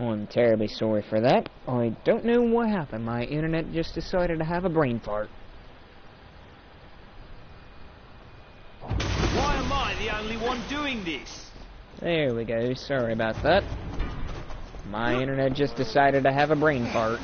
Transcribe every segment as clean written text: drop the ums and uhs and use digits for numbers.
I'm terribly sorry for that. I don't know what happened. My internet just decided to have a brain fart. Why am I the only one doing this? There we go. Sorry about that. My internet just decided to have a brain fart.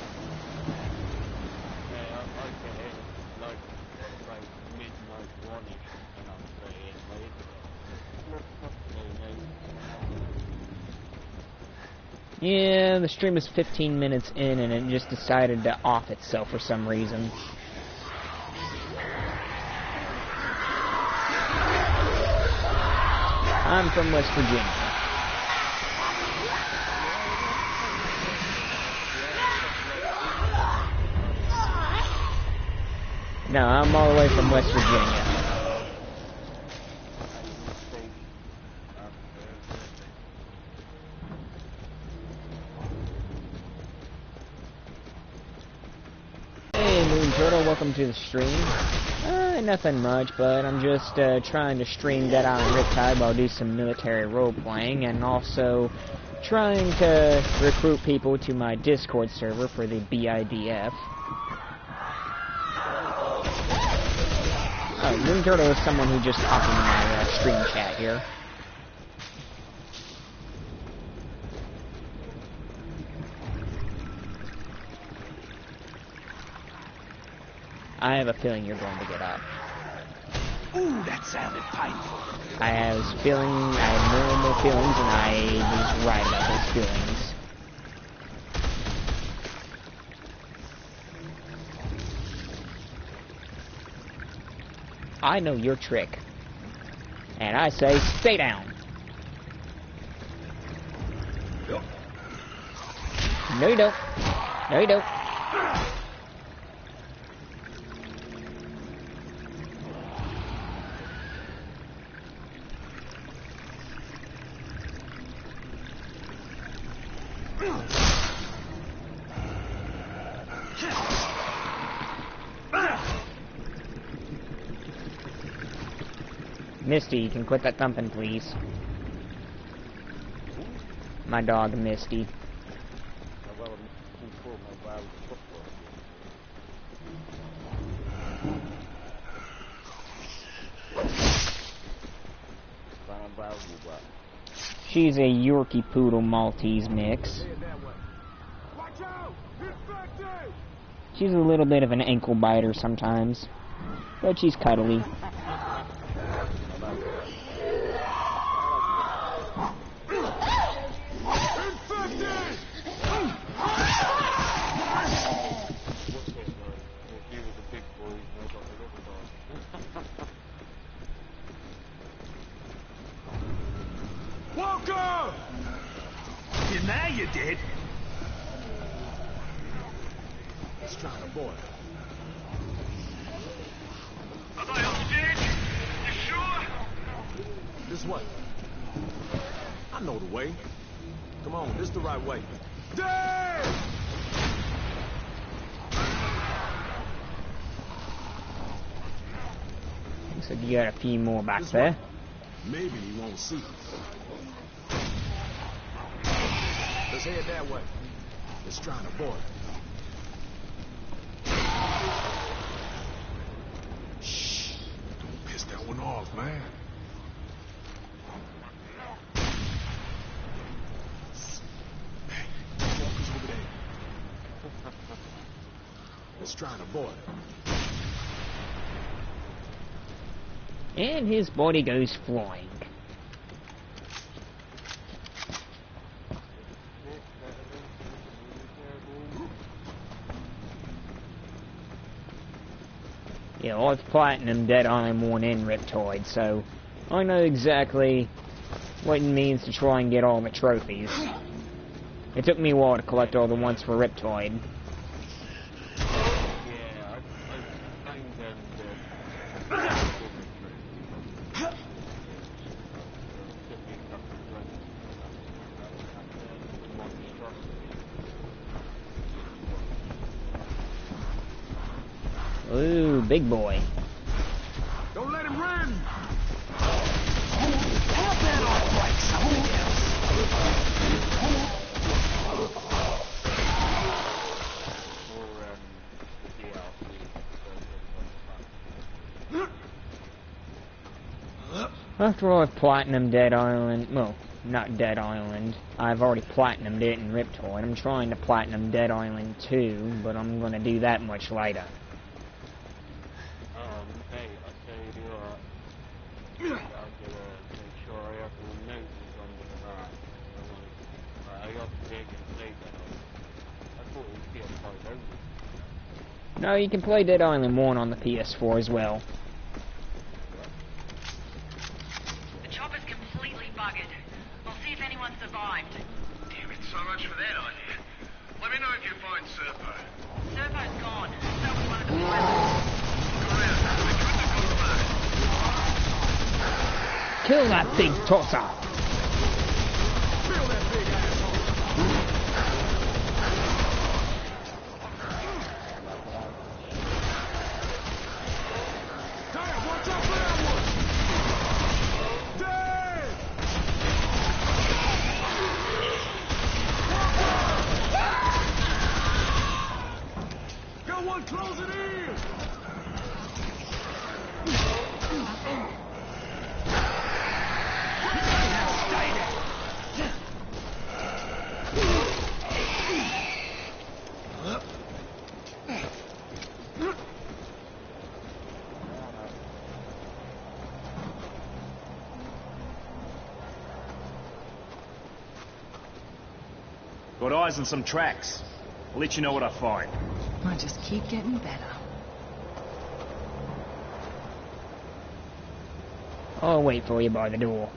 Yeah, the stream is 15 minutes in and it just decided to off itself for some reason. I'm from West Virginia. No, I'm all the way from West Virginia. Welcome to the stream. Nothing much, but I'm just trying to stream Dead Island Riptide while I do some military role-playing, and also trying to recruit people to my Discord server for the B.I.D.F. Oh, Moon Turtle is someone who just hopped into my stream chat here. I have a feeling you're going to get up. Ooh, that sounded painful. I have normal feelings, and I was right about those feelings. I know your trick. And I say, stay down. No, you don't. No, you don't. Misty, you can quit that thumping, please. My dog, Misty. She's a Yorkie Poodle Maltese mix. She's a little bit of an ankle biter sometimes, but she's cuddly. Welcome! Yeah, now you did. Let's try the boy. Are they all dead? You sure? This way. I know the way. Come on, this the right way. Dave! Looks like you got a few more back there. Maybe he won't see us. Let's head that way. Let's try the boy. Shh. Don't piss that one off, man. Hey, walkers over there. Let's try the boy. And his body goes flying. Yeah, I've platinum Dead Island 1 and Riptide, so I know exactly what it means to try and get all the trophies. It took me a while to collect all the ones for Riptide. Ooh, big boy. Don't let him run! How about I break something else? After all, I've platinumed Dead Island, well, not Dead Island. I've already platinumed it in Riptide. I'm trying to platinum Dead Island 2, but I'm gonna do that much later. Hey, I tell you what, I'm gonna make sure every note is on the track. I got to dig and play that. I thought it was PS5 only. No, you can play Dead Island 1 on the PS4 as well. The chopper's completely buggered. We'll see if anyone survived. Damn it, so much for that idea. Let me know if you find Serpo. Servo's gone. So was one of the pilots. Look around. They couldn't have gone far. Kill that big tosser! Kill that big asshole. Damn, watch out for that one! Damn! Got one closing in! Got eyes on some tracks. I'll let you know what I find. I just keep getting better. I'll wait for you by the door.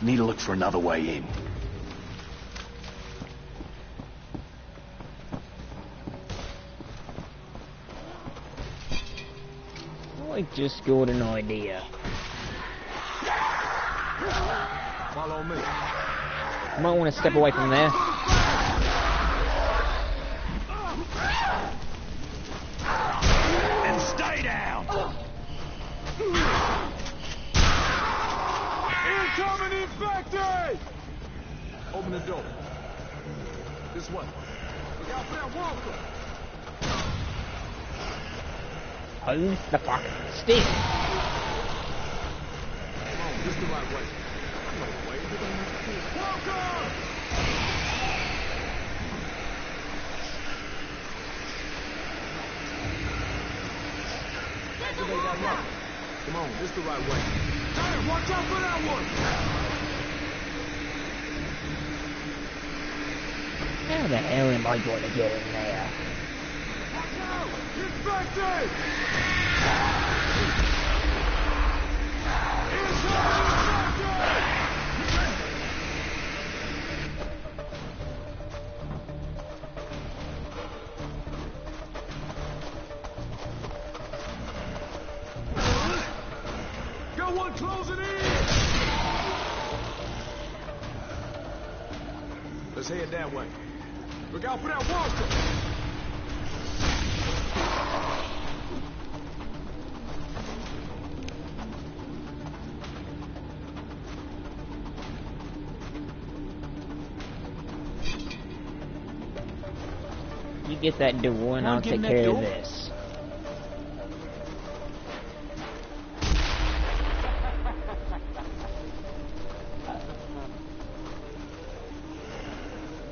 Need to look for another way in. I just got an idea. Follow me. You might want to step away from there. And stay down! Incoming infected! Open the door. This way. Look out for that walker. Hold the fuck still. Come on, this the right way. No way. Walker! Activate that lock. Come on, this the right way. Damn, watch out for that one! How the hell am I going to get in there? Watch out! Infected! Got one closing in! Let's head that way. Look out for that walker! You get that door and I'll take care of this.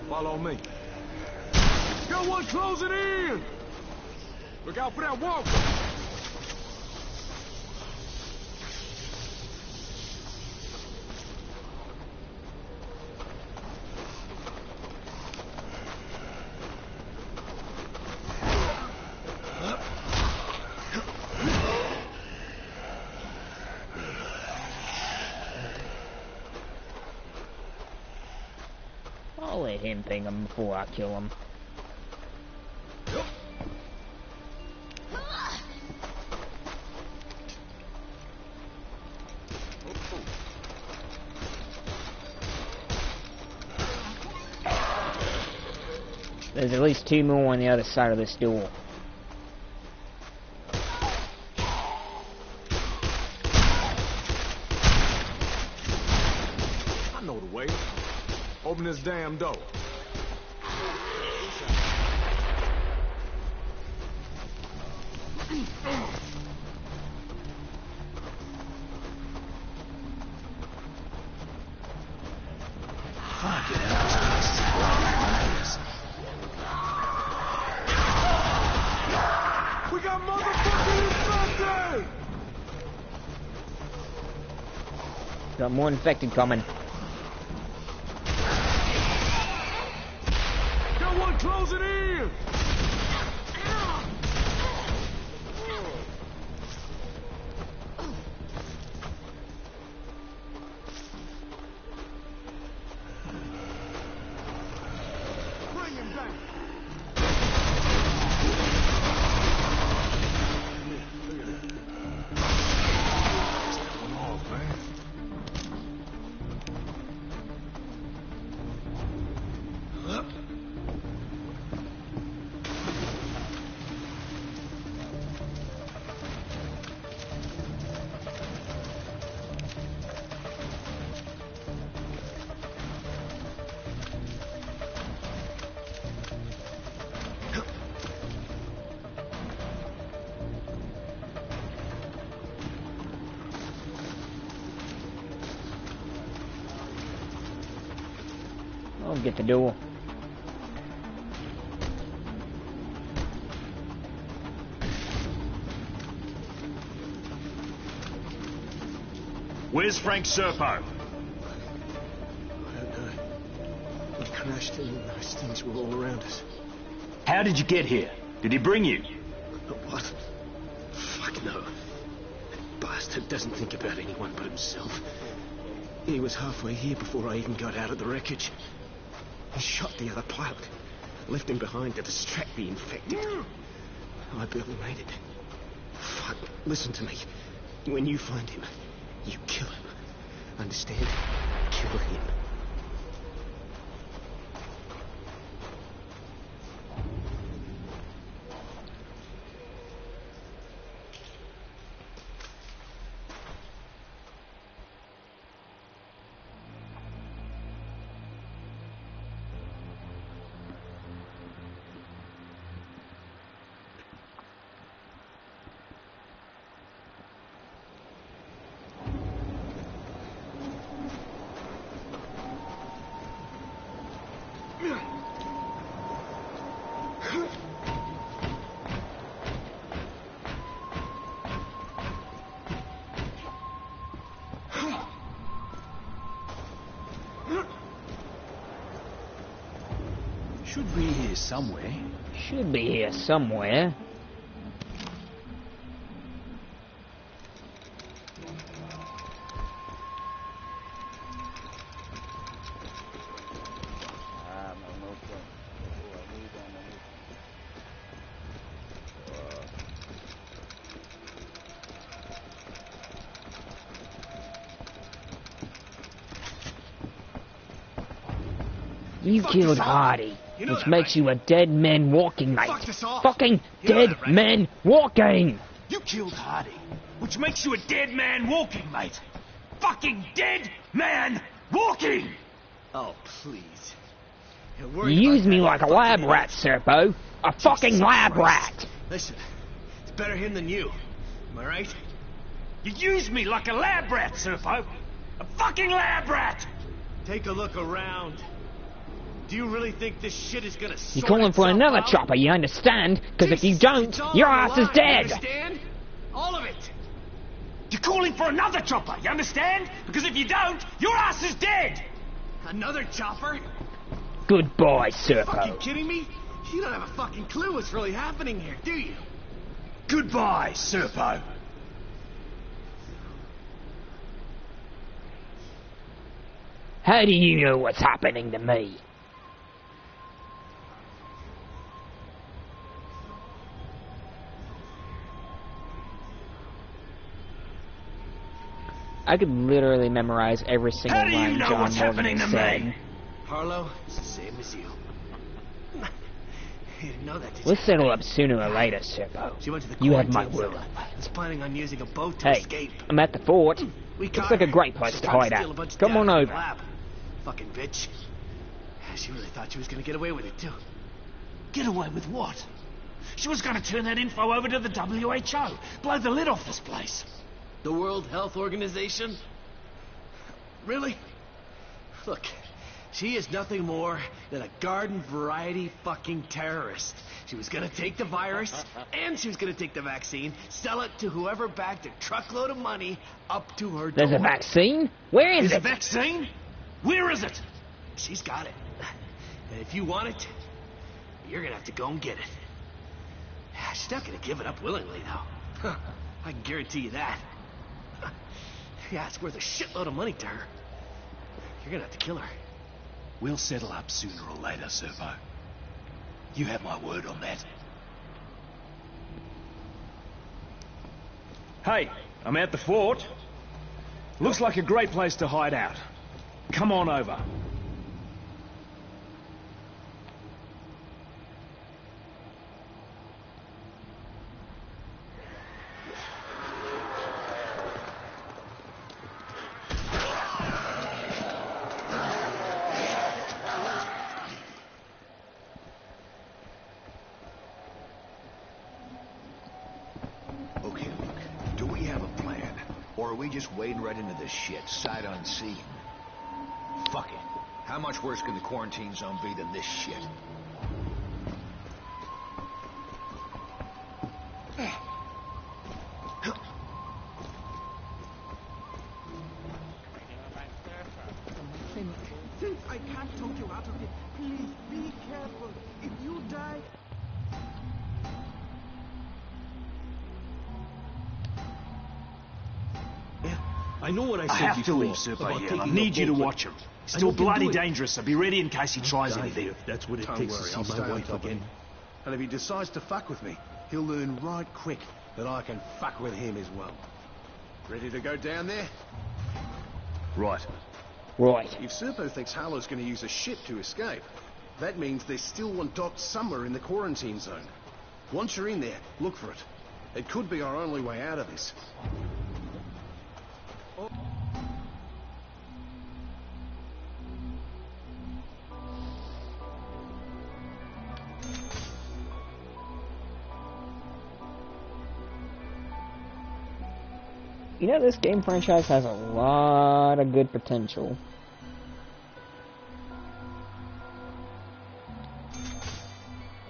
Follow me. Got one closing in! Look out for that walker! I'll let him ping him before I kill him. There's at least 2 more on the other side of this door. I know the way. Open this damn door. We got motherfucking infected! Got more infected coming. Got one closing in! Bring him down! Look at that. What's going on, man? I'll get the door. Where's Frank Serpo? I don't know. We crashed and those things were all around us. How did you get here? Did he bring you? What? Fuck no. That bastard doesn't think about anyone but himself. He was halfway here before I even got out of the wreckage. He shot the other pilot. Left him behind to distract the infected. I barely made it. Fuck, listen to me. When you find him, you kill him. Understand? Kill him. Should be here somewhere. Should be here somewhere. You killed Hardy, which makes you a dead man walking, mate. Fucking dead man walking! You killed Hardy, which makes you a dead man walking, mate. Fucking dead man walking! Oh, please. You use me like a lab rat, Serpo. A fucking lab rat! Listen, it's better him than you. Am I right? You use me like a lab rat, Serpo. A fucking lab rat! Take a look around. Do you really think this shit is gonna You're calling for another chopper, you understand? Because if you don't, your ass is dead! Understand? All of it! You're calling for another chopper, you understand? Because if you don't, your ass is dead! Another chopper? Goodbye, Fucking Serpo. kidding me? You don't have a fucking clue what's really happening here, do you? Goodbye, Serpo. How do you know what's happening to me? I could literally memorize every single How do you line know John what's Morgan happening to said. me? Harlow, it's the same as you. You didn't know that, did you? Let's settle up sooner or later, Serpo. She went to the You have my quarantine word zone. on that. Was planning on using a boat to Hey, escape. I'm at the fort. We Looks caught like a her. great place She's to trying hide steal a out. bunch of Come data on from the over. lab. Fucking bitch. She really thought she was gonna get away with it, too. Get away with what? She was going to turn that info over to the WHO. Blow the lid off this place. The World Health Organization? Really? Look, she is nothing more than a garden variety fucking terrorist. She was gonna take the virus, and she was gonna take the vaccine, sell it to whoever backed a truckload of money up to her door. There's a vaccine? Where is There's a it? vaccine? Where is it? She's got it. And if you want it, you're gonna have to go and get it. She's not gonna give it up willingly, though. I can guarantee you that. Yeah, it's worth a shitload of money to her. You're gonna have to kill her. We'll settle up sooner or later, Serpo. You have my word on that. Hey, I'm at the fort. Looks like a great place to hide out. Come on over. Okay, look. Do we have a plan? Or are we just wading right into this shit, sight unseen? Fuck it. How much worse can the quarantine zone be than this shit? I can't talk you out of it. Please, be careful. If you die... Yeah, I know what I I said have to before leave, Serpo. about Yeah, taking I a need you to boat, but watch him. I Still know he can bloody do it. dangerous, so be ready in case he tries anything. If that's what it Don't takes worry, to I'll see stay my on wife top of again. him. And if he decides to fuck with me, he'll learn right quick that I can fuck with him as well. Ready to go down there? Right. Right. If Serpo thinks Harlow's going to use a ship to escape, that means there's still one docked somewhere in the quarantine zone. Once you're in there, look for it. It could be our only way out of this. You know, this game franchise has a lot of good potential.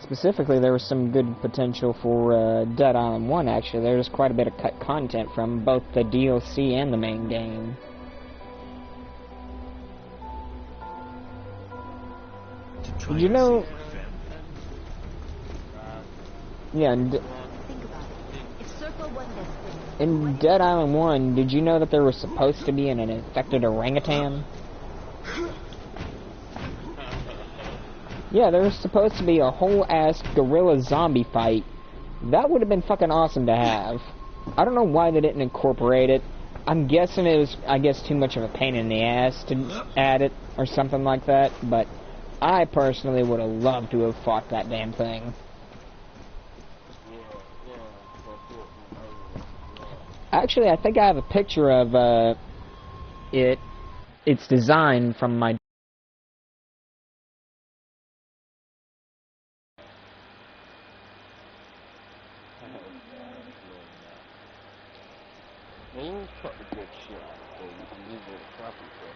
Specifically, there was some good potential for Dead Island 1, actually. There's quite a bit of cut content from both the DLC and the main game. Did you know... Yeah, Think about it. If Serpo wasn't as thick, in Dead Island 1, did you know that there was supposed to be an infected orangutan? Yeah, there was supposed to be a whole-ass gorilla zombie fight. That would have been fucking awesome to have. I don't know why they didn't incorporate it. I'm guessing it was, too much of a pain in the ass to add it, or something like that, but I personally would have loved to have fought that damn thing. Actually, I think I have a picture of, its design from my... They cut the good shit out of things and leave all the crappy stuff.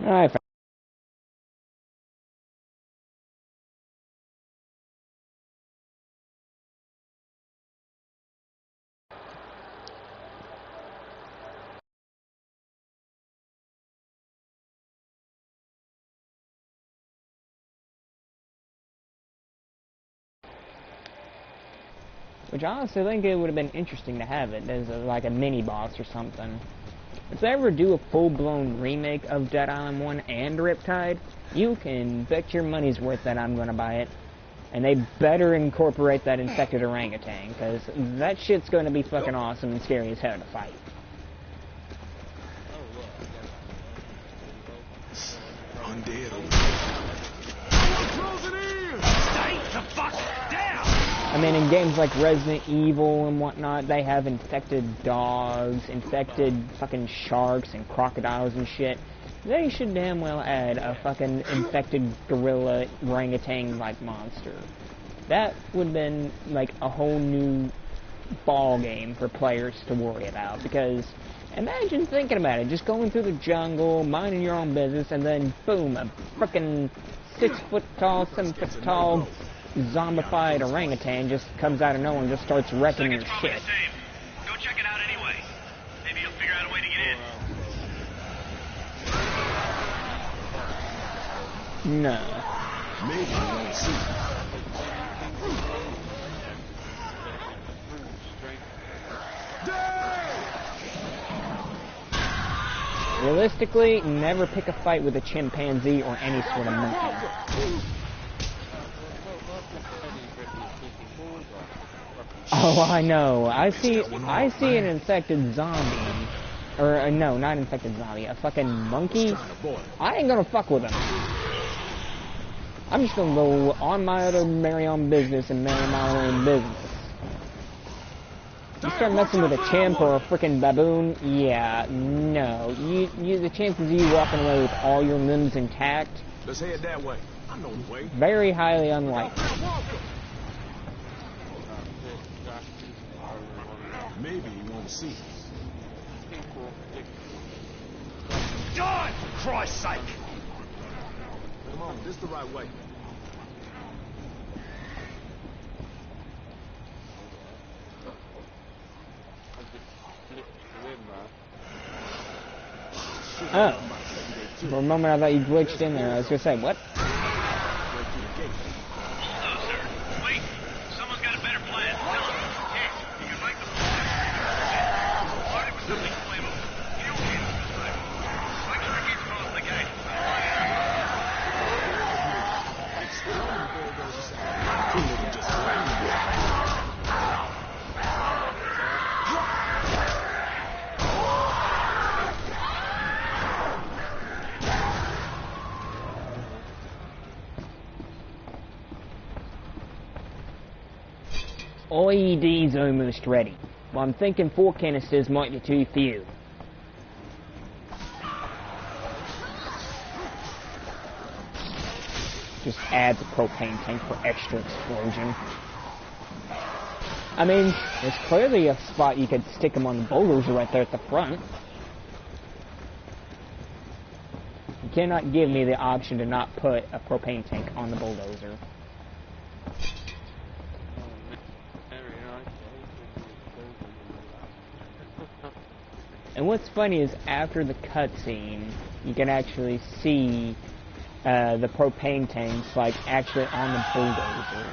Alright, which I honestly think it would have been interesting to have it as like a mini boss or something. If they ever do a full-blown remake of Dead Island 1 and Riptide, you can bet your money's worth that I'm gonna buy it. And they better incorporate that infected orangutan, because that shit's gonna be fucking awesome and scary as hell to fight. Undead. Stay the fuck down! I mean, in games like Resident Evil and whatnot, they have infected dogs, infected fucking sharks and crocodiles and shit. They should damn well add a fucking infected gorilla orangutan-like monster. That would have been like a whole new ball game for players to worry about, because imagine thinking about it, just going through the jungle, minding your own business, and then boom, a frickin' 6 foot tall, 7 foot tall zombified orangutan just comes out of nowhere and just starts wrecking your shit. Go check it out anyway. Maybe you'll figure out a way to get in. No. Maybe we won't see. Realistically, never pick a fight with a chimpanzee or any sort of monkey. Oh, I know. I see an infected zombie. Or, no, not infected zombie. A fucking monkey. I ain't gonna fuck with him. I'm just gonna go on my other merry own business and marry my own business. You start messing with a chimp or a freaking baboon, yeah, no. The chances of you walking away with all your limbs intact, Let's head that way. I know the way. very highly unlikely. Maybe you won't see. Die, for Christ's sake! Come on, this the right way. Oh. For a moment I thought you glitched in there. I was gonna say, what? Wait, someone's got a better plan. Tell him. Hey, you can make the started with something flammable. Fuel cans this time. Make sure it gets past the gate. OED's almost ready. Well, I'm thinking 4 canisters might be too few. Just add the propane tank for extra explosion. I mean, there's clearly a spot you could stick them on the bulldozer right there at the front. You cannot give me the option to not put a propane tank on the bulldozer. And what's funny is after the cutscene, you can actually see the propane tanks, like, actually on the bulldozer.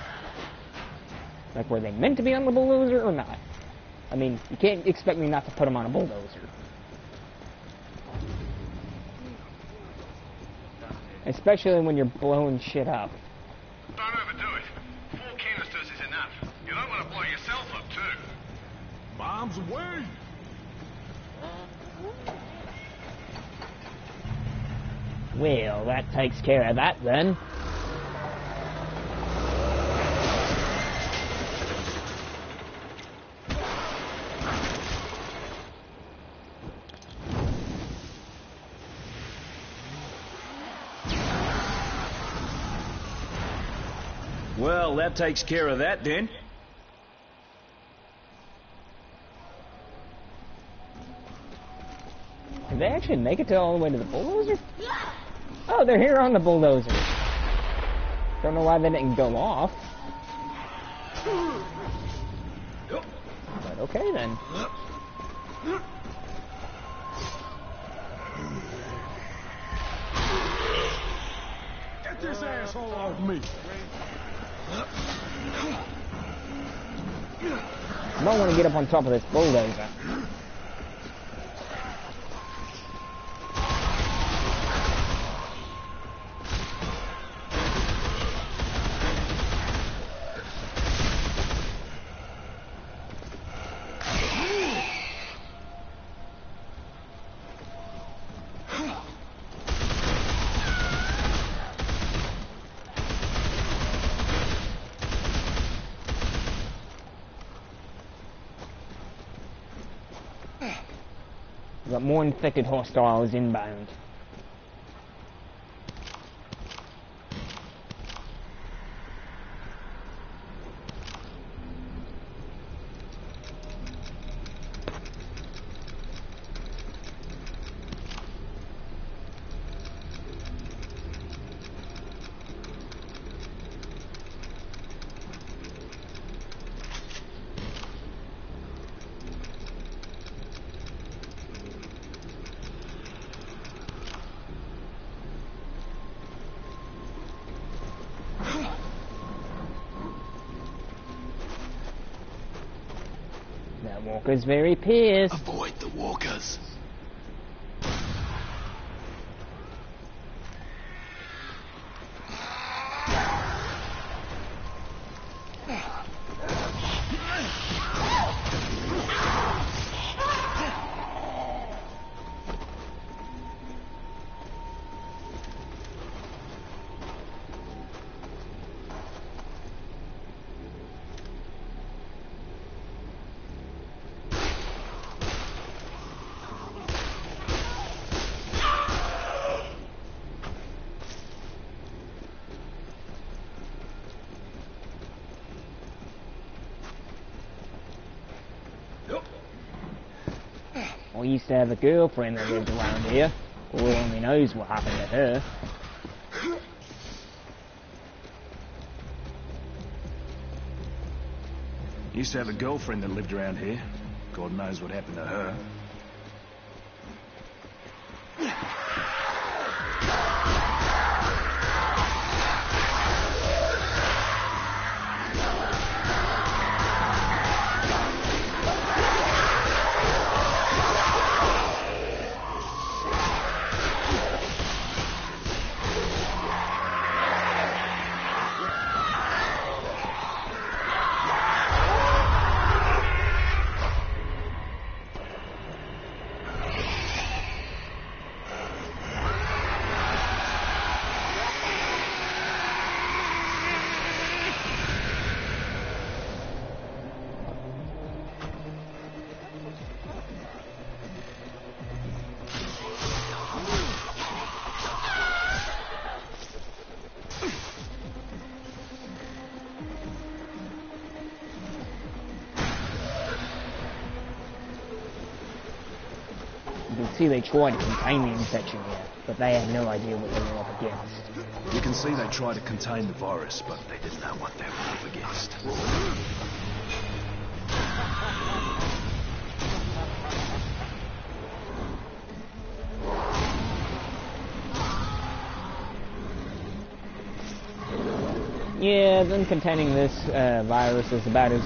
Like, were they meant to be on the bulldozer or not? I mean, you can't expect me not to put them on a bulldozer. Especially when you're blowing shit up. Don't overdo it. 4 canisters is enough. You don't want to blow yourself up, too. Bombs away! Well, that takes care of that then. Well, that takes care of that then. they actually make it all the way to the bulldozer? Oh, they're here on the bulldozer. Don't know why they didn't go off. But okay then. Get this asshole off me! I don't want to get up on top of this bulldozer. We've got more infected hostiles inbound. That walker's very pissed. Avoid the walkers. I used to have a girlfriend that lived around here. Lord only knows what happened to her. Used to have a girlfriend that lived around here. God knows what happened to her. You can see they tried to contain the infection here, but they had no idea what they were up against. You can see they tried to contain the virus, but they didn't know what they were up against. Yeah, them containing this virus is about as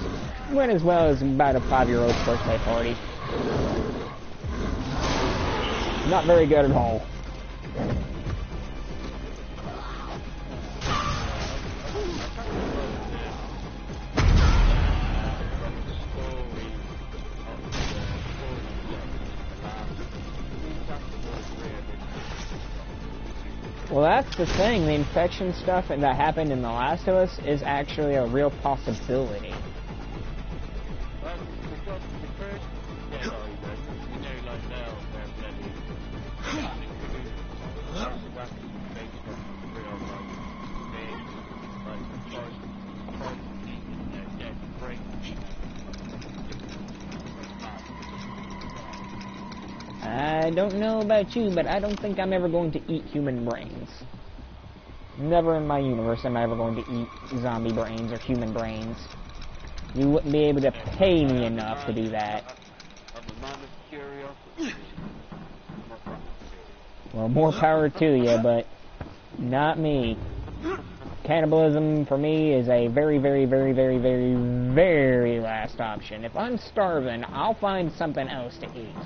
went as well as about a 5-year-old's birthday party. Not very good at all. Well, that's the thing. The infection stuff that happened in The Last of Us is actually a real possibility. don't know about you, but I don't think I'm ever going to eat human brains. Never in my universe am I ever going to eat zombie brains or human brains. You wouldn't be able to pay me enough to do that. Well, more power to you, but not me. Cannibalism, for me, is a very, very, very, very, very, very last option. If I'm starving, I'll find something else to eat.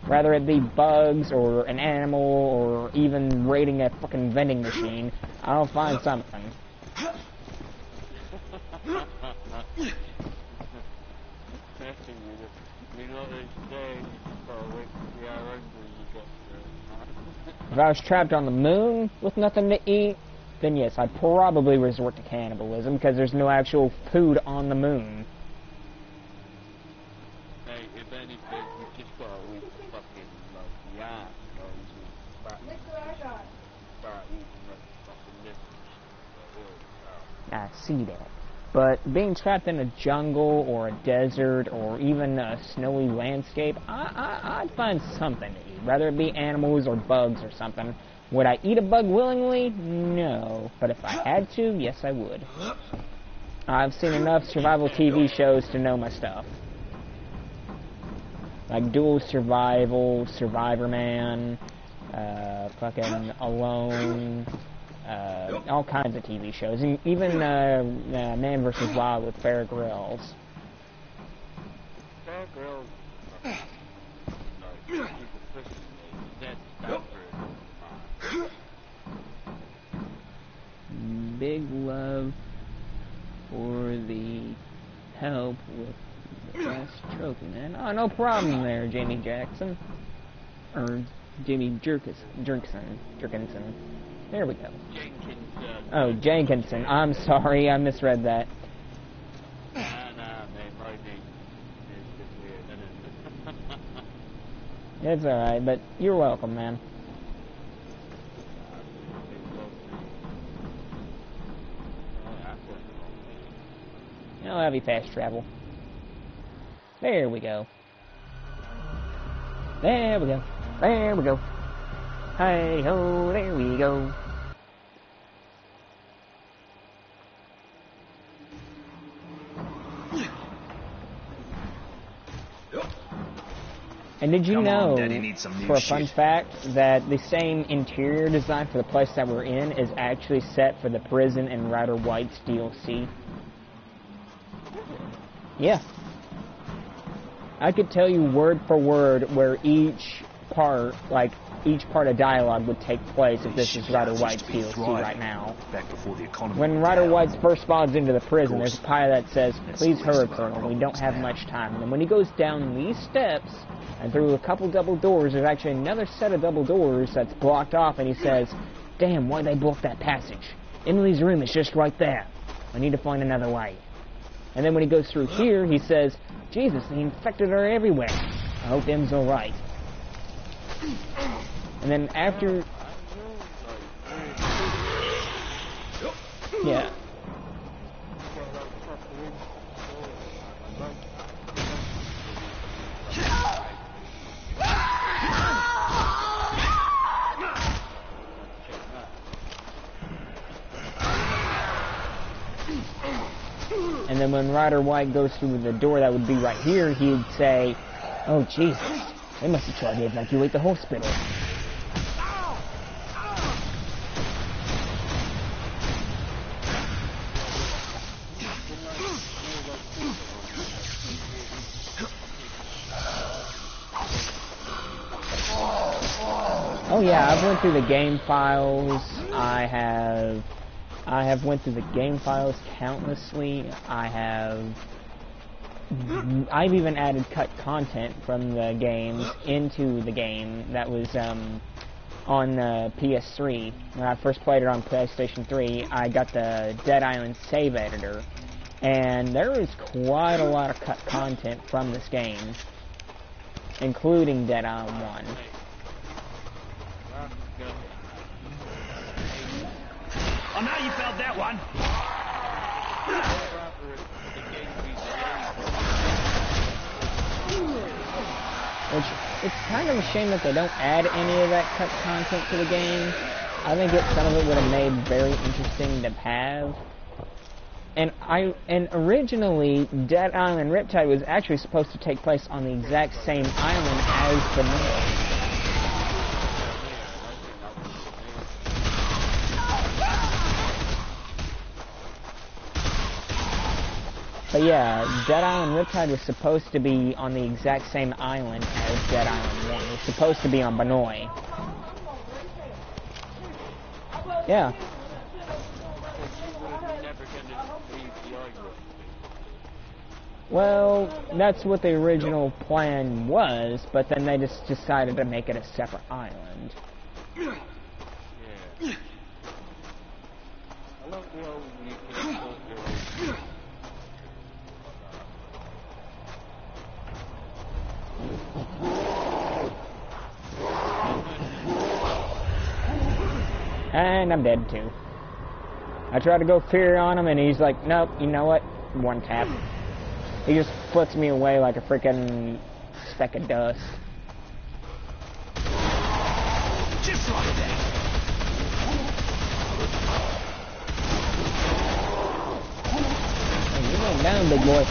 Whether it be bugs, or an animal, or even raiding a fucking vending machine, I'll find something. If I was trapped on the moon with nothing to eat, then yes, I'd probably resort to cannibalism, because there's no actual food on the moon. Hey, if anything, we just gotta eat the fucking, like, yam, start eating like fucking nipples. I see that. But being trapped in a jungle, or a desert, or even a snowy landscape, I'd find something to eat. Whether it be animals or bugs or something. Would I eat a bug willingly? No. But if I had to, yes I would. I've seen enough survival TV shows to know my stuff. Like Dual Survival, Survivor Man, fucking Alone, all kinds of TV shows. And even Man vs. Wild with Bear Grylls. Bear Grylls. Big love for the help with the last trophy, man. Oh, no problem there, Jamie Jackson. Or Jamie Jerkinson. There we go. Oh, Jenkinson. I'm sorry, I misread that. Nah, man, my name is weird. It's alright, but you're welcome, man. I'll have you fast travel. There we go. There we go. There we go. Hey ho, there we go. And did you know, for a fun fact, that the same interior design for the place that we're in is actually set for the prison in Ryder White's DLC? Yeah. I could tell you word for word where each part of dialogue would take place if this is Ryder White's DLC right now. When Ryder White first spawns into the prison, there's a pie that says, "Please hurry, Colonel, we don't have much time." And then when he goes down these steps, and through a couple double doors, there's actually another set of double doors that's blocked off, and he says, "Damn, why'd they block that passage? Emily's room is just right there. I need to find another way." And then when he goes through here, he says, "Jesus, the infected are everywhere. I hope Em's alright." And then after... Yeah. And then when Ryder White goes through the door that would be right here, he'd say, "Oh, Jesus, they must have tried to evacuate the hospital." Oh yeah, I've went through the game files. I have went through the game files countlessly. I've even added cut content from the games into the game that was on PS3. When I first played it on PlayStation 3, I got the Dead Island save editor, and there was quite a lot of cut content from this game, including Dead Island 1. Oh, now you found that one. Which It's kind of a shame that they don't add any of that cut content to the game. I think some of it would have made very interesting to have. And originally, Dead Island Riptide was actually supposed to take place on the exact same island as Benoit. But yeah, Dead Island Riptide was supposed to be on the exact same island as Dead Island 1. It was supposed to be on Benoit. Yeah. Well, that's what the original plan was, but then they just decided to make it a separate island. Yeah. I love the old And I'm dead too. I tried to go fear on him and he's like, nope, you know what? One tap. He just flips me away like a freaking speck of dust. Just like that. Hey, you went down, big boy.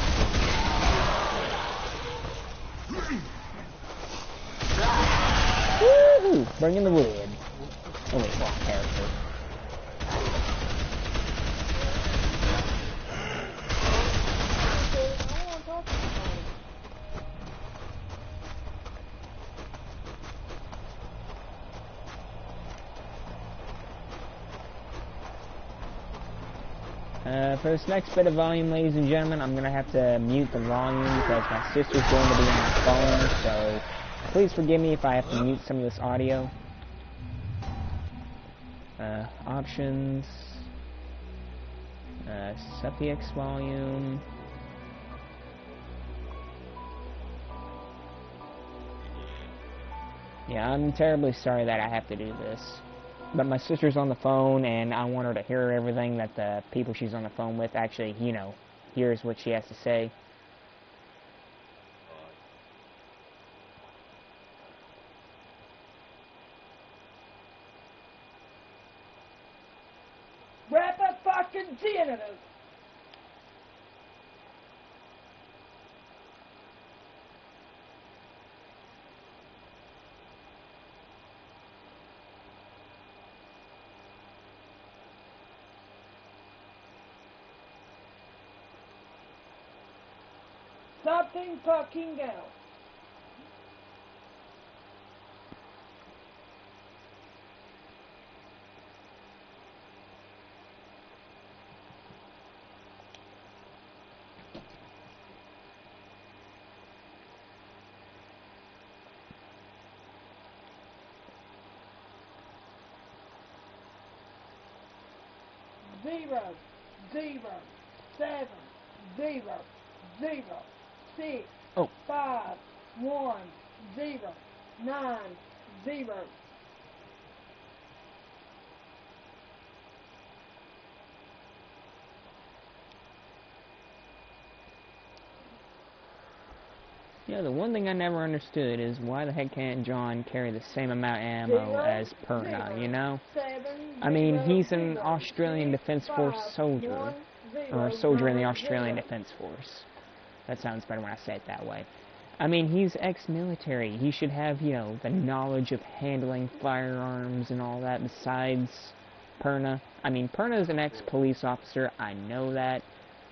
Woohoo! Bring in the wood. Oh wait, wrong character. For this next bit of volume, ladies and gentlemen, I'm going to have to mute the volume because my sister's going to be on the phone, so please forgive me if I have to mute some of this audio. Options. Set the X volume. Yeah, I'm terribly sorry that I have to do this. But my sister's on the phone, and I want her to hear everything that the people she's on the phone with actually, you know, hears what she has to say. Grab a fucking janitor! Something fucking else. Zero, 7, 0, 6, 5, 1, 0, 9, 0. Yeah, the one thing I never understood is why the heck can't John carry the same amount of ammo as Perna, you know? I mean, he's an Australian Defence Force soldier, or a soldier in the Australian Defence Force. That sounds better when I say it that way. I mean, he's ex-military. He should have, you know, the knowledge of handling firearms and all that besides Perna. I mean, Perna's an ex-police officer, I know that,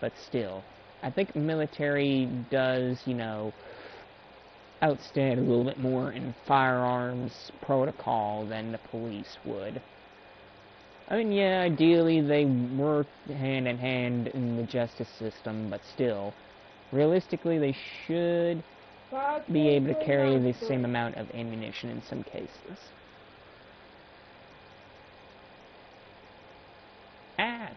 but still. I think military does, you know, outstand a little bit more in firearms protocol than the police would. I mean, yeah, ideally they work hand in hand in the justice system, but still, realistically they should be able to carry the same amount of ammunition in some cases. Ah!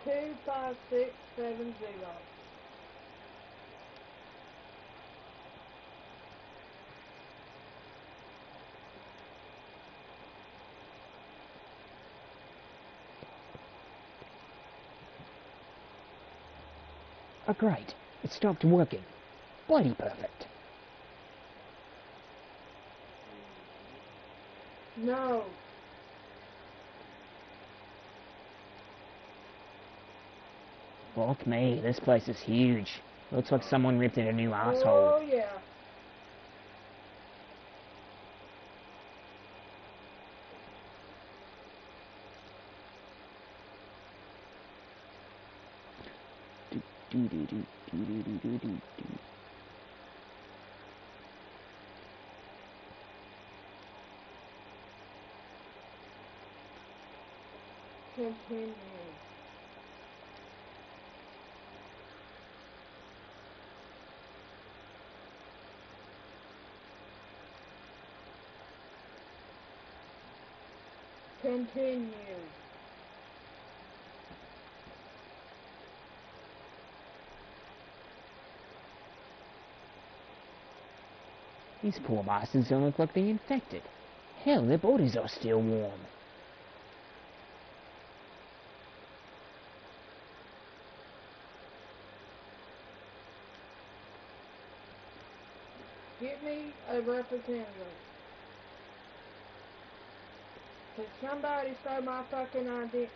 25670. Oh, great. It stopped working. Bloody perfect. No. Fuck me, this place is huge. Looks like someone ripped in a new asshole. Oh, yeah. Continue. Continue. These poor bastards don't look like they're infected. Hell, their bodies are still warm. Get me a representative. Can somebody say my fucking ID?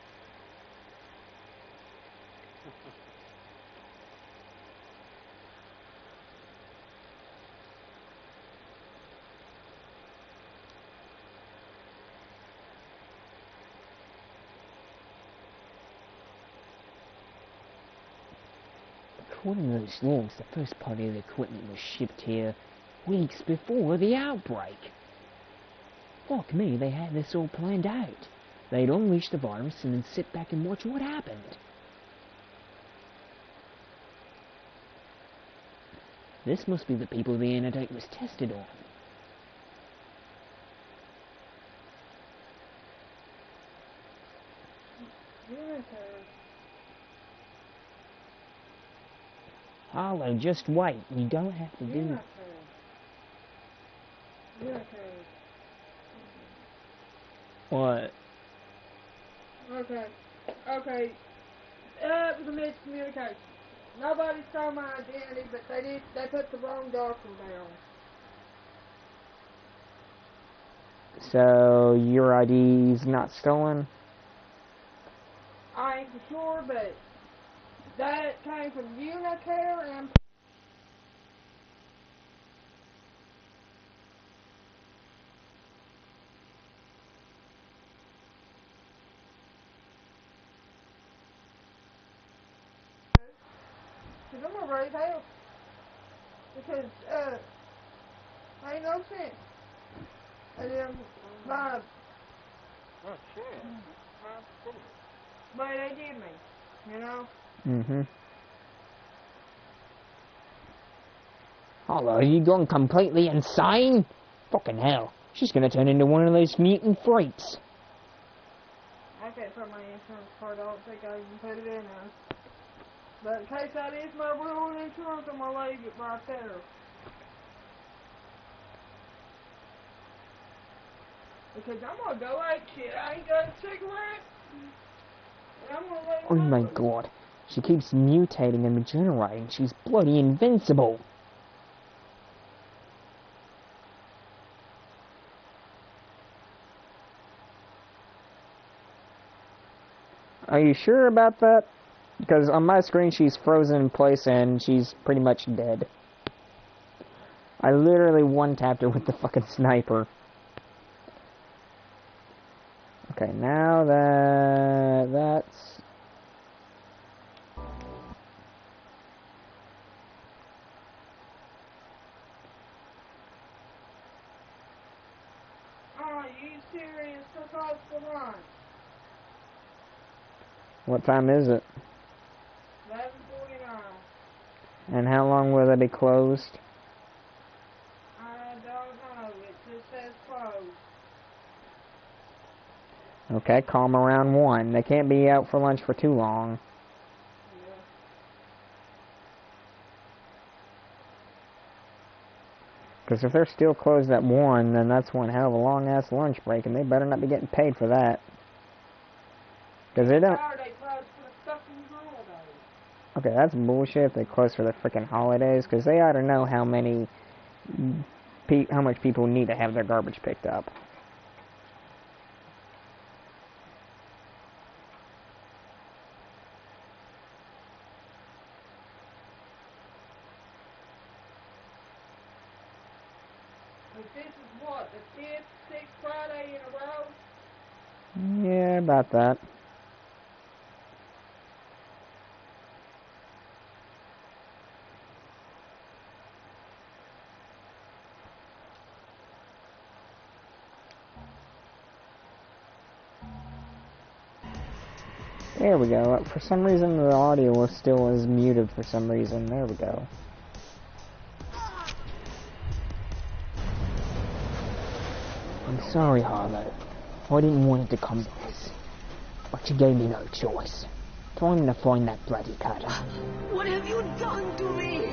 According to those logs, the first party of the equipment was shipped here weeks before the outbreak. Fuck me, they had this all planned out. They'd unleash the virus and then sit back and watch what happened. This must be the people the antidote was tested on. Harlow, just wait. You don't have to do... What? Okay. Okay. It was a miscommunication. Nobody saw my identity, but they put the wrong doctor down. So, your ID's not stolen? I ain't for sure, but that came from Unicare and... Cause I'm gonna raise hell. Because, ain't no sense. And then, my... Oh, shit. But they did me, you know? Mm-hmm. Harlow, are you gone completely insane? Fucking hell. She's gonna turn into one of those mutant freaks. I can't put my insurance card, I don't think I even put it in there. But in case that is my real insurance, I'm gonna leave it right there. Because I'm gonna go like shit. I ain't got a cigarette. And I'm gonna leave Oh my god. She keeps mutating and regenerating. She's bloody invincible. Are you sure about that? Because on my screen she's frozen in place and she's pretty much dead. I literally one-tapped her with the fucking sniper. Okay, now that's... Are you serious? Across the line. What time is it? 11:49. And how long will they be closed? I don't know. It just says closed. Okay, call them around 1. They can't be out for lunch for too long. Yeah. Because if they're still closed at 1, then that's one hell of a long-ass lunch break, and they better not be getting paid for that. Because they don't... Saturday closed for the fucking holiday. Okay, that's bullshit if they close for the freaking holidays, because they ought to know how many, how much people need to have their garbage picked up. This is what, the 5th, 6th Friday in a row? Yeah, about that. There we go. For some reason, the audio was still muted for some reason. There we go. I'm sorry, Harlow. I didn't want it to come to this. But you gave me no choice. Time to find that bloody cutter. What have you done to me?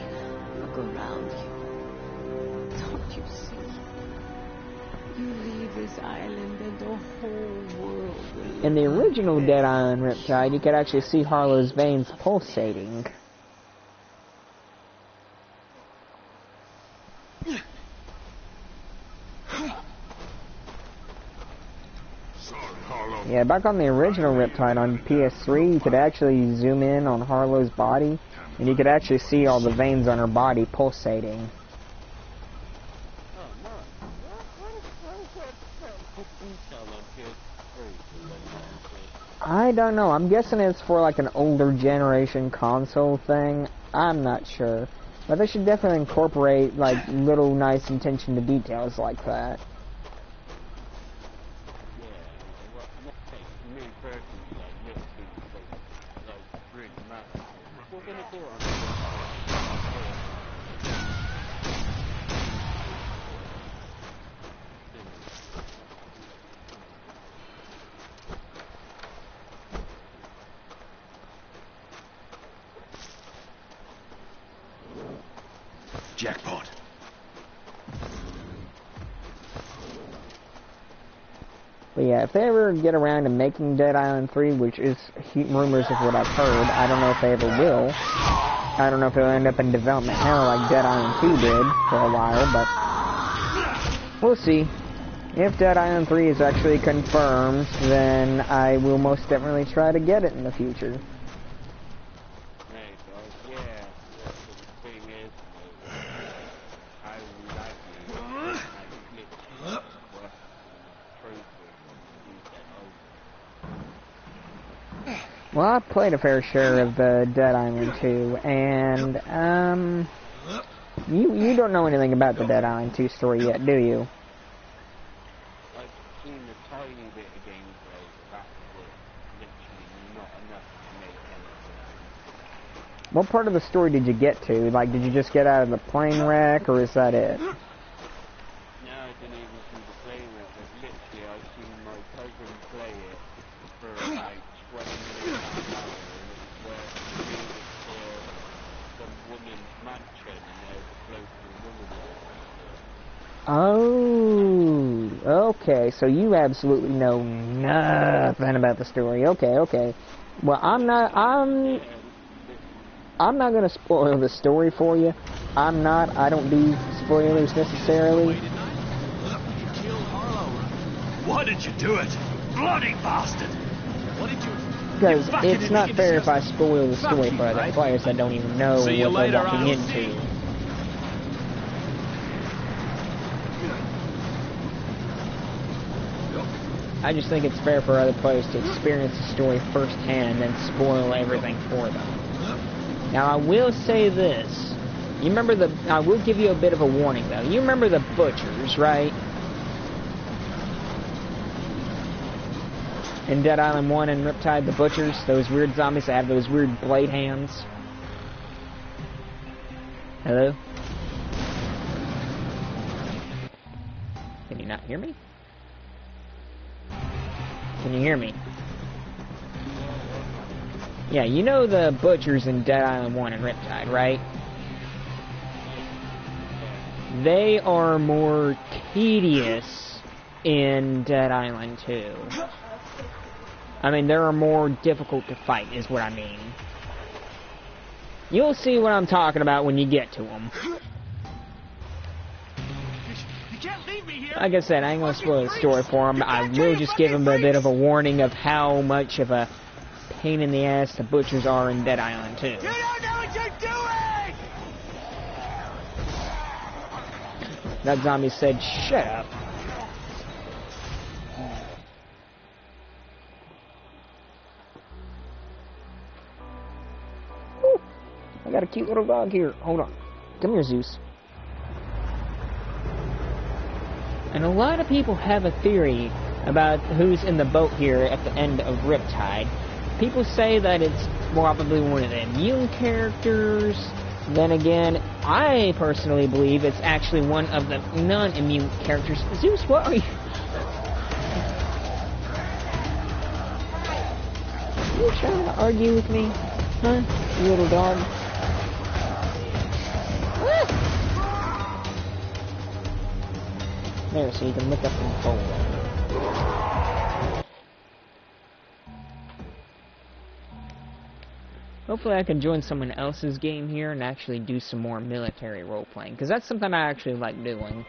Look around you. Don't you see? You leave this island and the whole world will... In the original Dead Island Riptide, you could actually see Harlow's veins pulsating. Yeah, back on the original Riptide on PS3, you could actually zoom in on Harlow's body, and you could actually see all the veins on her body pulsating. I don't know. I'm guessing it's for like an older generation console thing. I'm not sure. But they should definitely incorporate like little nice attention to details like that. Jackpot. But yeah, if they ever get around to making Dead Island 3, which is rumors of what I've heard, I don't know if they ever will. I don't know if it'll end up in development hell like Dead Island 2 did for a while, but we'll see. If Dead Island 3 is actually confirmed, then I will most definitely try to get it in the future. Well, I've played a fair share of Dead Island 2, and, you don't know anything about the Dead Island 2 story yet, do you? I've seen a tiny bit of gameplay, but that's literally not enough to make anything. What part of the story did you get to? Like, did you just get out of the plane wreck, or is that it? No, I didn't even see the plane wreck. Literally, I've seen my cousin play it for like 20 minutes an hour, and it was where some woman's mansion, and there's a floating woman there. Oh, okay, so you absolutely know nothing about the story. Okay. Well, I'm not gonna spoil the story for you. I don't do spoilers necessarily. Why did you do it? Bloody bastard! What did you... Because it's not fair if I spoil the story for other players that don't even know what they're walking into. I just think it's fair for other players to experience the story firsthand and spoil everything for them. Now, I will say this. You remember I will give you a bit of a warning, though. You remember the butchers, right? In Dead Island 1 and Riptide, the butchers, those weird zombies that have those weird blade hands. Hello? Can you not hear me? Can you hear me? Yeah, you know the butchers in Dead Island 1 and Riptide, right? They are more tedious in Dead Island 2. I mean, they are more difficult to fight, is what I mean. You'll see what I'm talking about when you get to them. You can't leave me here. Like I said, I ain't gonna spoil the story for him. I will just give him a bit of a warning of how much of a pain in the ass the butchers are in Dead Island 2. You don't know what you're doing! That zombie said, shut up. Woo. I got a cute little dog here. Hold on. Come here, Zeus. And a lot of people have a theory about who's in the boat here at the end of Riptide. People say that it's probably one of the immune characters. Then again, I personally believe it's actually one of the non-immune characters. Zeus, what are you? Are you trying to argue with me? Huh? You little dog? There, so you can look up and fold. Hopefully I can join someone else's game here and actually do some more military role-playing, because that's something I actually like doing.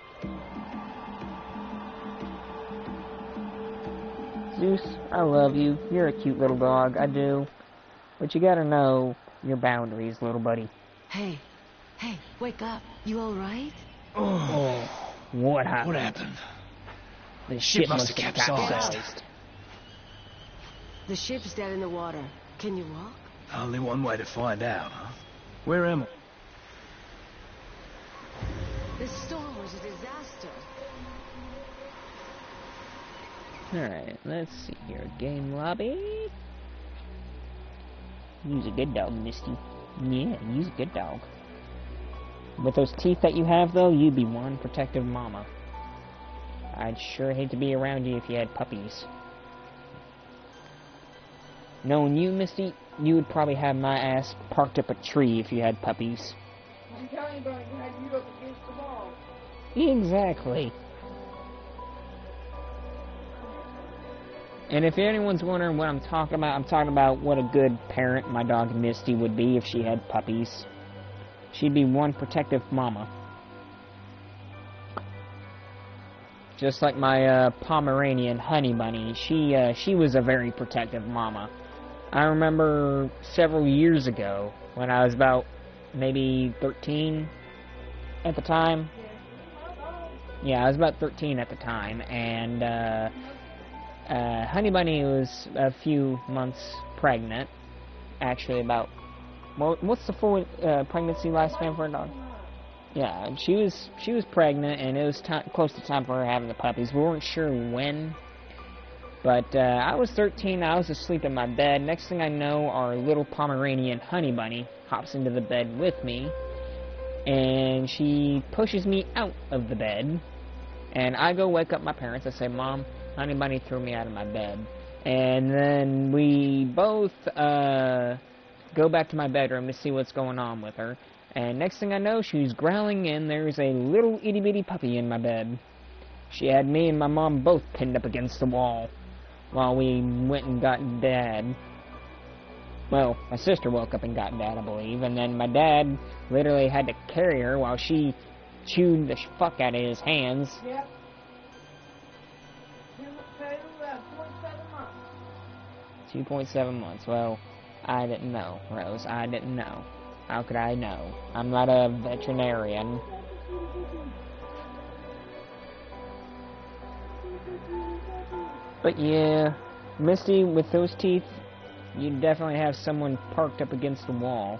Zeus, I love you. You're a cute little dog, I do. But you gotta know your boundaries, little buddy. Hey, wake up. You alright? Oh, what happened? What happened? The ship must have capsized. capsized. The ship's dead in the water. Can you walk? Only one way to find out, huh? Where am I? This storm was a disaster. Alright, let's see here. Game lobby. Use a good dog, Misty. Yeah, use a good dog. With those teeth that you have, though, you'd be one protective mama. I'd sure hate to be around you if you had puppies. Knowing you, Misty, you would probably have my ass parked up a tree if you had puppies. You tell anybody you had you up against the wall. Exactly. And if anyone's wondering what I'm talking about what a good parent my dog Misty would be if she had puppies. She'd be one protective mama. Just like my Pomeranian Honey Bunny, she was a very protective mama. I remember several years ago when I was about maybe 13 at the time. Yeah, I was about 13 at the time, and Honey Bunny was a few months pregnant. Actually, about what's the full pregnancy lifespan for a dog? Yeah, and she was pregnant, and it was close to time for her having the puppies. We weren't sure when, but I was 13. I was asleep in my bed. Next thing I know, our little Pomeranian Honey Bunny hops into the bed with me, and she pushes me out of the bed. And I go wake up my parents. I say, "Mom, Honey Bunny threw me out of my bed." And then we both go back to my bedroom to see what's going on with her. And next thing I know, she's growling, and there's a little itty-bitty puppy in my bed. She had me and my mom both pinned up against the wall while we went and got Dad. Well, my sister woke up and got Dad, I believe, and then my dad literally had to carry her while she chewed the fuck out of his hands. Yep. 2.7 months. 2.7 months. Well, I didn't know, Rose. I didn't know. How could I know? I'm not a veterinarian. But yeah, Misty, with those teeth, you definitely have someone parked up against the wall.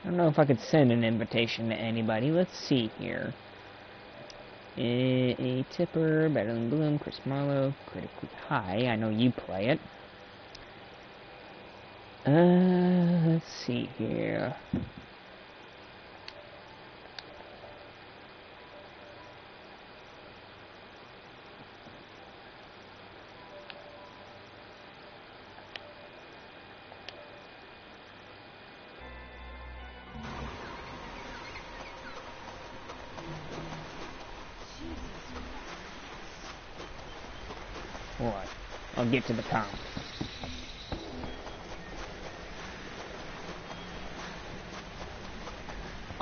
I don't know if I could send an invitation to anybody. Let's see here. A Tipper, Better Than Bloom, Chris Marlowe, Critically High. I know you play it. Let's see here. What? I'll get to the top.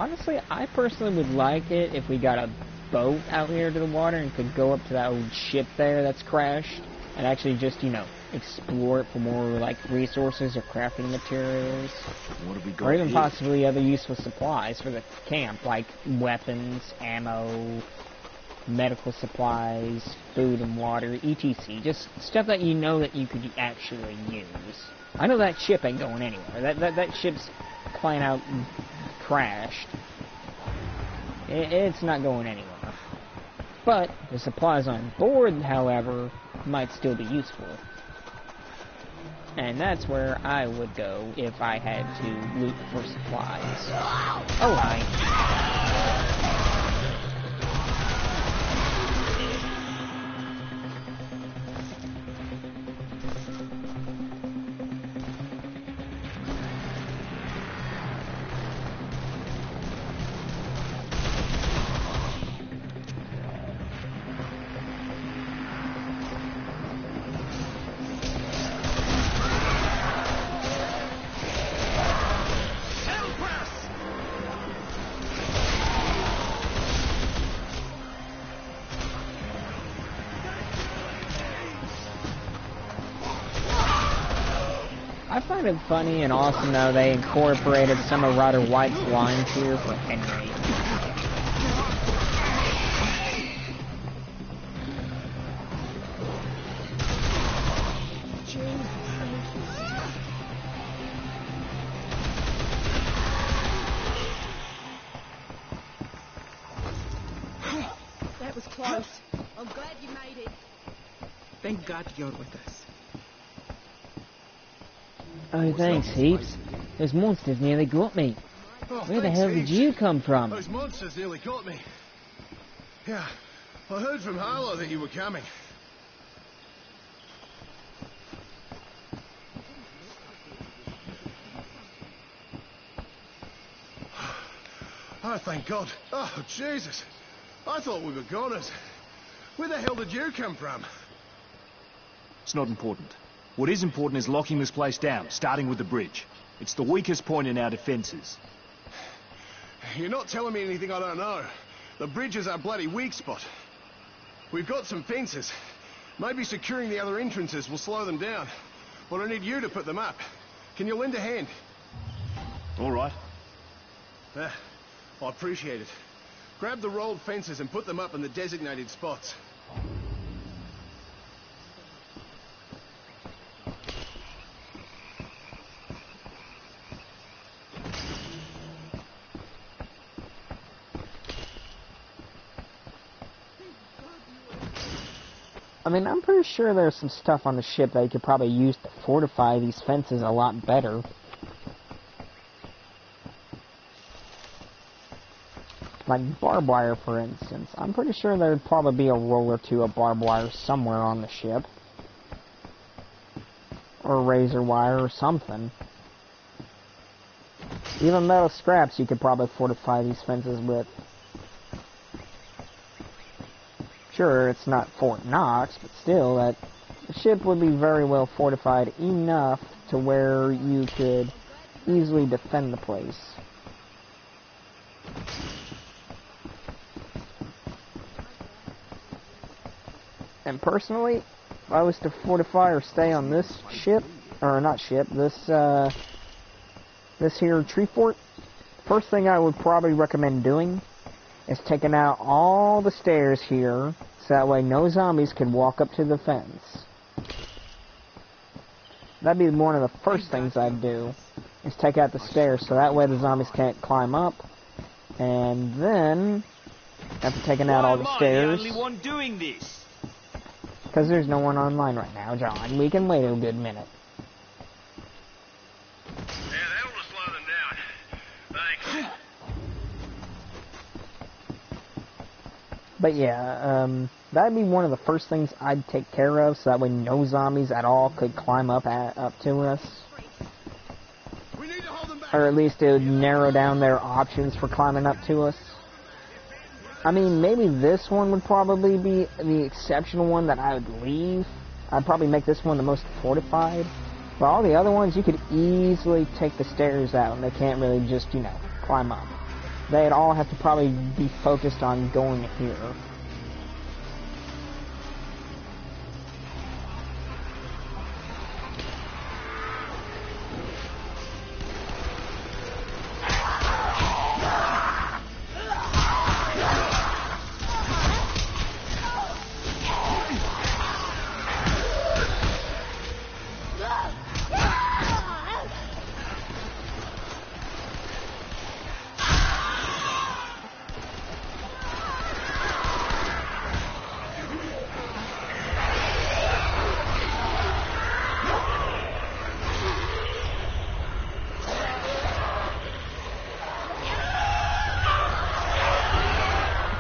honestly, I personally would like it if we got a boat out here to the water and could go up to that old ship there that's crashed and actually just, you know, explore it for more, like, resources or crafting materials. What have we got Or even here? possibly other useful supplies for the camp, like weapons, ammo, medical supplies, food and water, etc. Just stuff that you know that you could actually use. I know that ship ain't going anywhere. That ship's plain out crashed. It's not going anywhere. But the supplies on board, however, might still be useful. And that's where I would go if I had to loot for supplies. Oh, hi. I find it funny and awesome how they incorporated some of Ryder White's lines here for Henry. That was close. I'm glad you made it. Thank God you're with us. Oh, thanks, Heaps. Those monsters nearly got me. Oh, Where the thanks, hell did Heaps. you come from? Those monsters nearly got me. Yeah, I heard from Harlow that you were coming. Oh, thank God. Oh, Jesus. I thought we were goners. Where the hell did you come from? It's not important. What is important is locking this place down, starting with the bridge. It's the weakest point in our defences. You're not telling me anything I don't know. The bridge is our bloody weak spot. We've got some fences. Maybe securing the other entrances will slow them down. But I need you to put them up. Can you lend a hand? All right. I appreciate it. Grab the rolled fences and put them up in the designated spots. I mean, I'm pretty sure there's some stuff on the ship that you could probably use to fortify these fences a lot better. Like barbed wire, for instance. I'm pretty sure there'd probably be a roll or two of barbed wire somewhere on the ship. Or razor wire or something. Even metal scraps you could probably fortify these fences with. Sure, it's not Fort Knox, but still, that the ship would be very well fortified enough to where you could easily defend the place. And personally, if I was to fortify or stay on this ship, or not ship, this here tree fort, first thing I would probably recommend doing is taking out all the stairs here, so that way no zombies can walk up to the fence. That'd be one of the first things I'd do, is take out the stairs, so that way the zombies can't climb up. And then, after taking out all the stairs, I'm the only one doing this. because there's no one online right now, John, we can wait a good minute. Yeah, that will slow them down. Thanks. But yeah, that'd be one of the first things I'd take care of, so that way no zombies at all could climb up to us. We need to hold them back. Or at least it would narrow down their options for climbing up to us. I mean, maybe this one would probably be the exceptional one that I would leave. I'd probably make this one the most fortified. But all the other ones, you could easily take the stairs out, and they can't really just, you know, climb up. they'd all have to probably be focused on going here.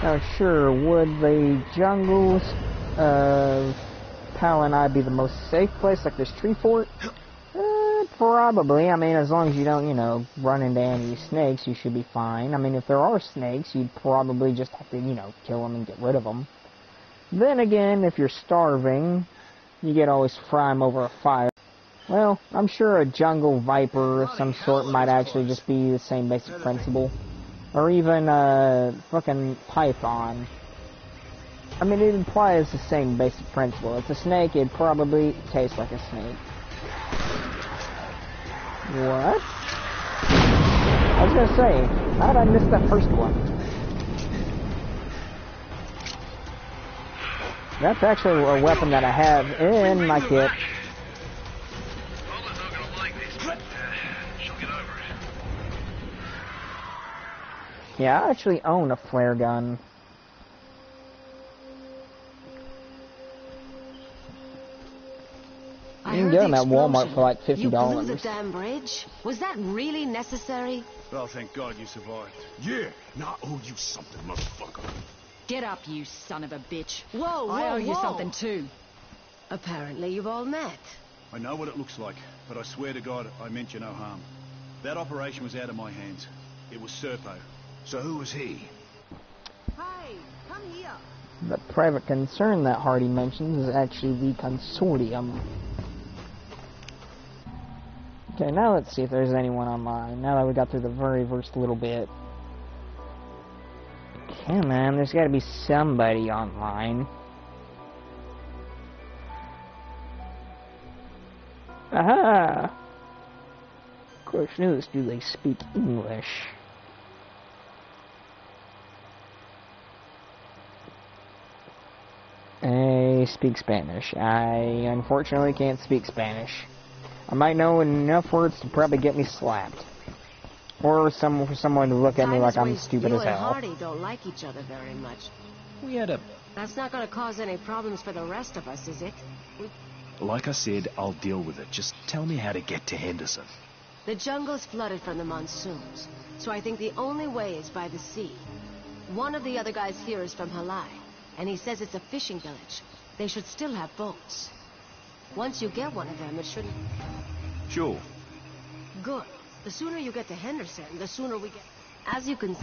Now, sure, would the jungles of Palanai be the most safe place, like this tree fort? Probably. I mean, as long as you don't, you know, run into any snakes, you should be fine. I mean, if there are snakes, you'd probably just have to, you know, kill them and get rid of them. Then again, if you're starving, you could always fry them over a fire. Well, I'm sure a jungle viper of some sort might actually just be the same basic principle. Or even a fucking python. I mean, it implies the same basic principle. If it's a snake, it'd probably taste like a snake. What? I was gonna say, how did I miss that first one? That's actually a weapon that I have in my kit. Yeah, I actually own a flare gun. You can get them at Walmart for like $50. You blew the damn bridge? Was that really necessary? Well, thank God you survived. Yeah, now I owe you something, motherfucker. Get up, you son of a bitch. Whoa, I owe you something too. Apparently you've all met. I know what it looks like, but I swear to God, I meant you no harm. That operation was out of my hands. It was Serpo. So who was he? Hey, come here. The private concern that Hardy mentions is actually the consortium. Okay, now let's see if there's anyone online, now that we got through the very first little bit. Come on, there's gotta be somebody online. Aha! Question is, do they speak English? I speak Spanish. I unfortunately can't speak Spanish. I might know enough words to probably get me slapped. Or for someone to look at me like I'm stupid as hell. You and Hardy don't like each other very much. We had a... That's not going to cause any problems for the rest of us, is it? Like I said, I'll deal with it. Just tell me how to get to Henderson. The jungle's flooded from the monsoons, so I think the only way is by the sea. One of the other guys here is from Halai, and he says it's a fishing village. They should still have boats. Once you get one of them, it shouldn't... Sure. Good. The sooner you get to Henderson, the sooner we get... As you can see...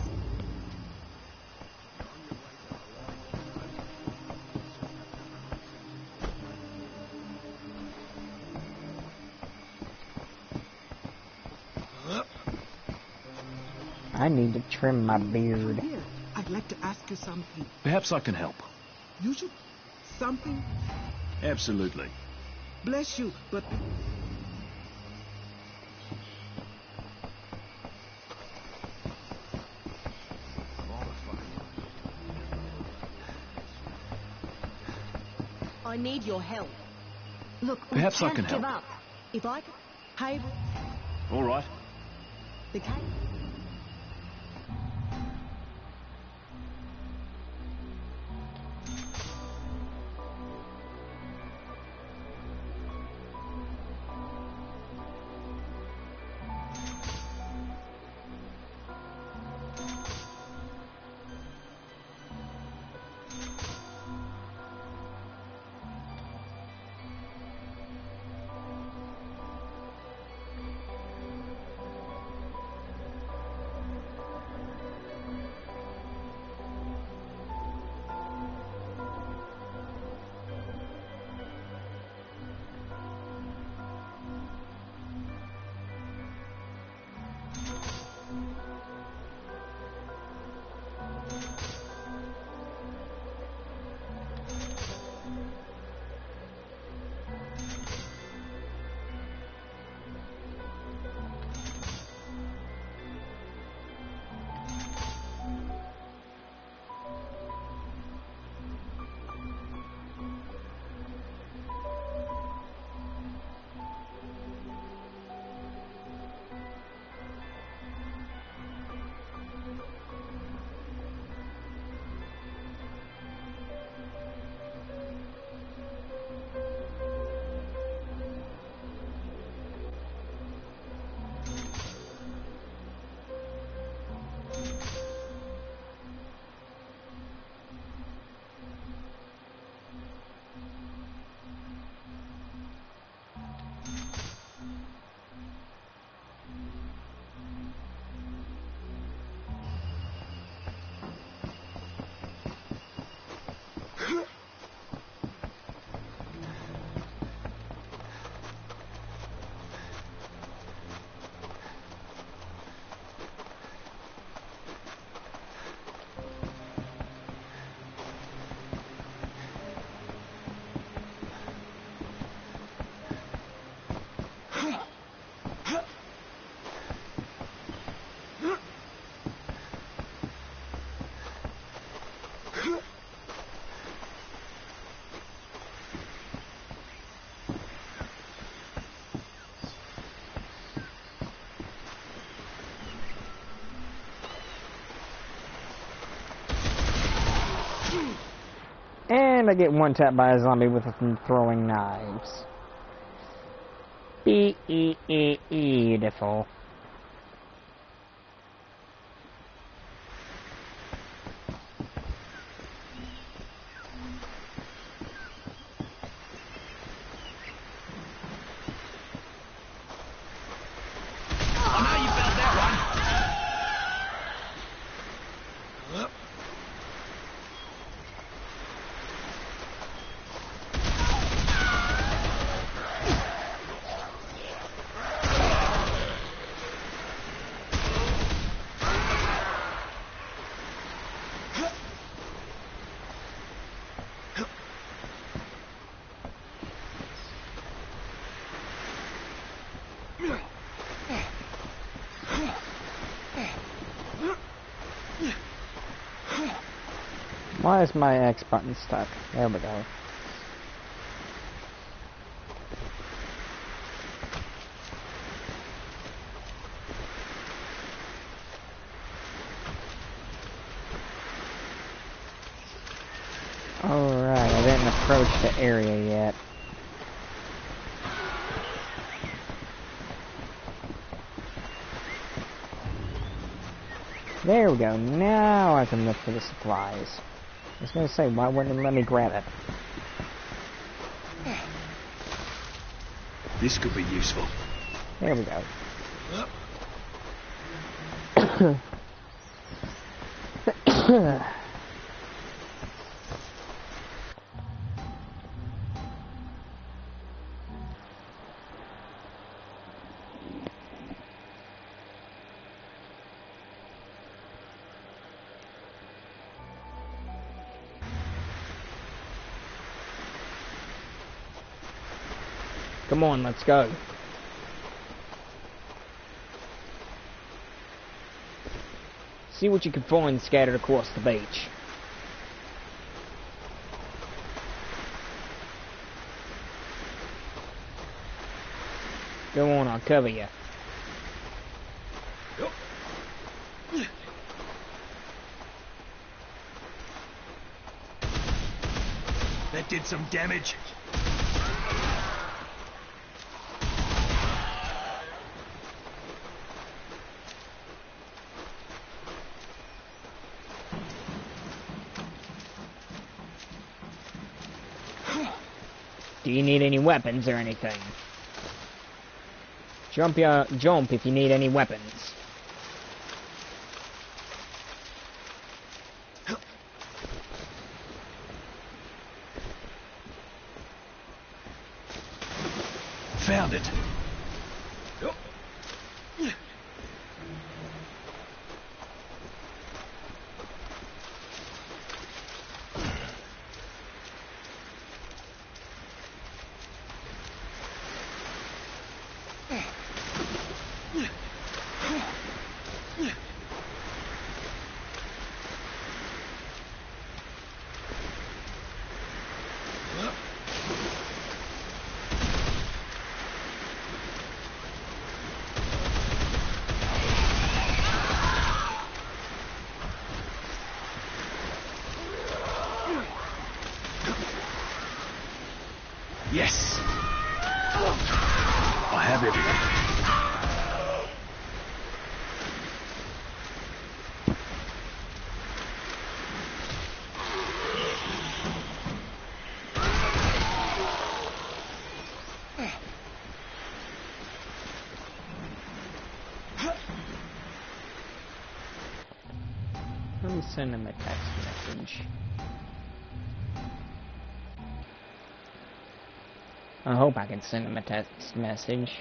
I need to trim my beard. Here, I'd like to ask you something. Perhaps I can help. You should... something? Absolutely. Bless you, but... I need your help. Look, Perhaps we I can't can give help. up. If I could... Hey, All right. the cave... And I get one tapped by a zombie with some throwing knives. Beautiful. Why is my X button stuck? There we go. Alright, I didn't approach the area yet. There we go, now I can look for the supplies. I was gonna say, why wouldn't it let me grab it? This could be useful. There we go. Come on, let's go. See what you can find scattered across the beach. Go on, I'll cover you. That did some damage. Do you need any weapons or anything? Jump if you need any weapons. Found it. Yes! I have everything. Let me send him a text message. I hope I can send him a text message.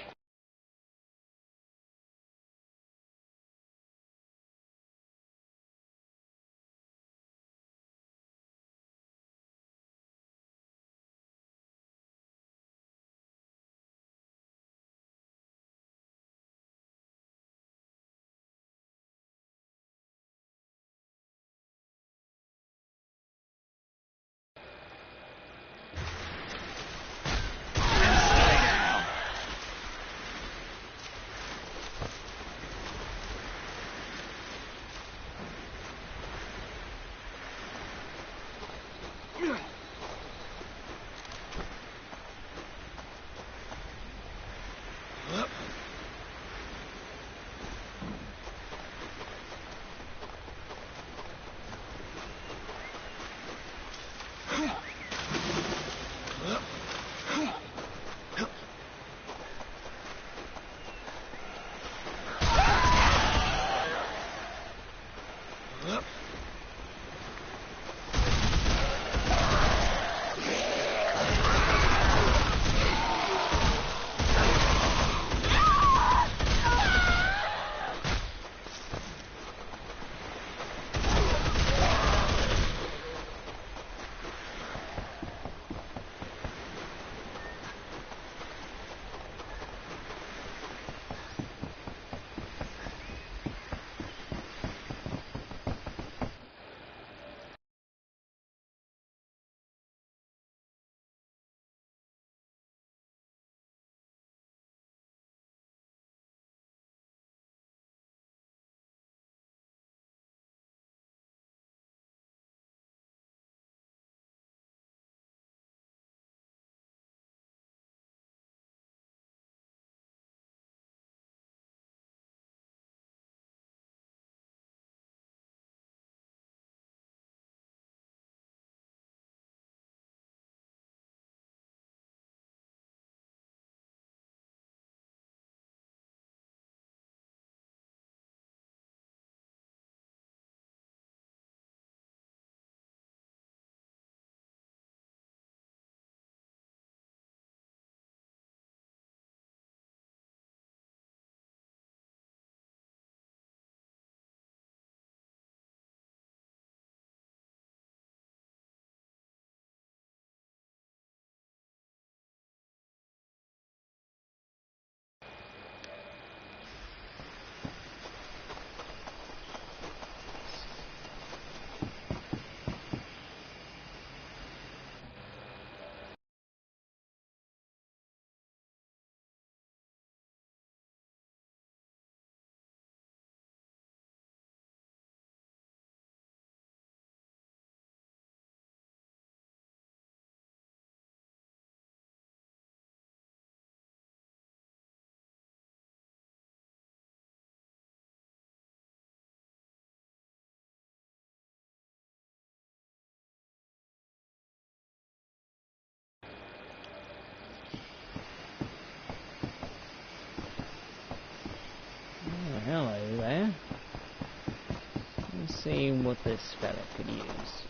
see what this fella could use.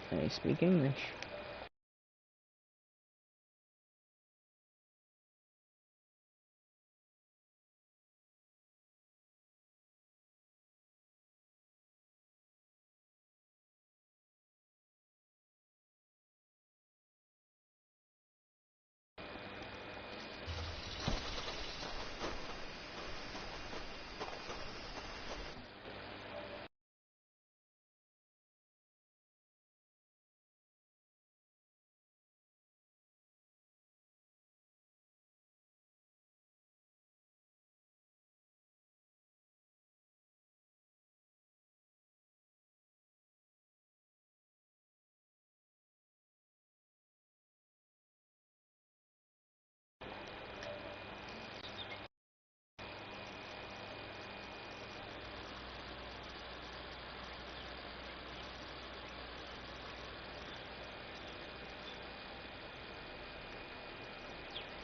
Can he speak English?